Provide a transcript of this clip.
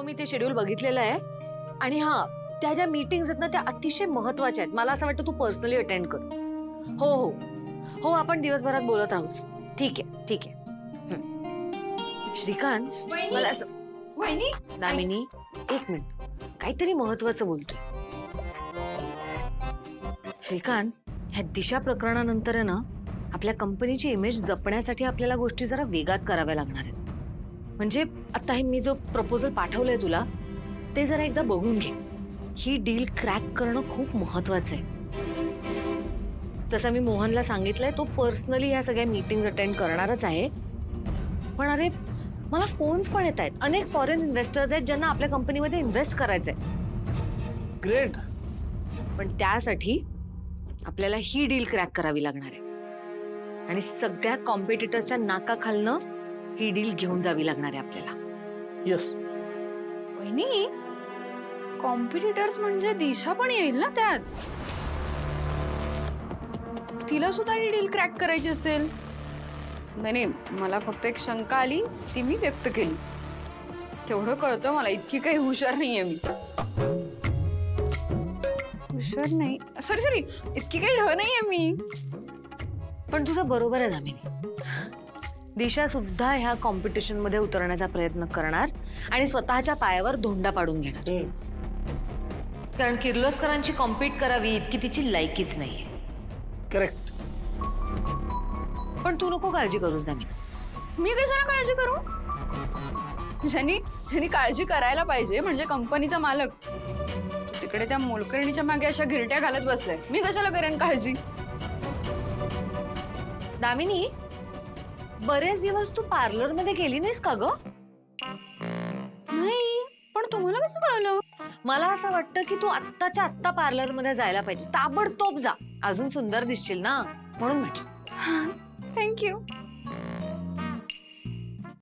मी ते शेड्यूल बघितलेलं आहे आणि हा त्या ज्या मीटिंग्स आहेत ना त्या अतिशय महत्त्वाच्या आहेत. मला असं वाटतं तू पर्सनली अटेंड कर. हो हो हो, आपण दिवसभरात बोलत राहूच. ठीक आहे ठीक आहे. श्रीकांत, मला असं वहिनी दामिनी एक मिनिट, काहीतरी महत्वाचं बोलतोय. श्रीकांत, ह्या दिशा प्रकरणानंतर आहे ना आपल्या कंपनीची इमेज जपण्यासाठी आपल्याला गोष्टी जरा वेगात कराव्या लागणार आहेत. म्हणजे आता हे मी जो प्रपोजल पाठवलंय तुला ते जरा एकदा बघून घे. ही डील क्रॅक करणं खूप महत्वाचं आहे. तसं मी मोहनला सांगितलंय, तो पर्सनली या सगळ्या मीटिंग्स अटेंड करणारच आहे. पण अरे मला फोन्स पण येत आहेत. अनेक फॉरेन इन्व्हेस्टर्स आहेत ज्यांना आपल्या कंपनीमध्ये इन्व्हेस्ट करायचंय. ग्रेट. पण त्यासाठी आपल्याला ही डील क्रॅक करावी लागणार आहे आणि सगळ्या कॉम्पिटिटर्सच्या नाकाखालनं ही डील घेऊन जावी लागणार आहे आपल्याला. येस. वहिनी कॉम्पिटिटर्स म्हणजे दिशा पण येईल ना त्यात. तिला सुद्धा ही डील क्रॅक करायची असेल. नाही, मला फक्त एक शंका आली, ती मी व्यक्त केली. तेवढं कळतं मला, इतकी काही हुशार नाहीये मी. हुशार नाही, सॉरी इतकी काही ढ नाहीये मी. पण तुझं बरोबर आहे दामिनी. दिशा सुद्धा ह्या कॉम्पिटिशन मध्ये उतरण्याचा प्रयत्न करणार आणि स्वतःच्या पायावर धोंडा पाडून घेणार. कारण किर्लोस्करांची कॉम्पीट करावी इतकी तिची लायकीच नाहीये. करेक्ट. पण तू नको काळजी करूस दामिनी. मी कशाला काळजी करू? ज्यांनी काळजी करायला पाहिजे म्हणजे कंपनीचा मालक. तू तिकडे त्या मोलकरणीच्या मागे अशा गिरट्या घालत बसलाय. मी कशाला करेन काळजी? दामिनी, बरेच दिवस तू पार्लर मध्ये गेली नाहीस का ग? नाही, पण तुम्हाला कसं कळलं? मला असं वाटतं की तू आत्ताच्या आत्ता पार्लर मध्ये जायला पाहिजे. ताबडतोब जा, अजून सुंदर दिसशील ना, म्हणून म्हटलं. थँक्यू.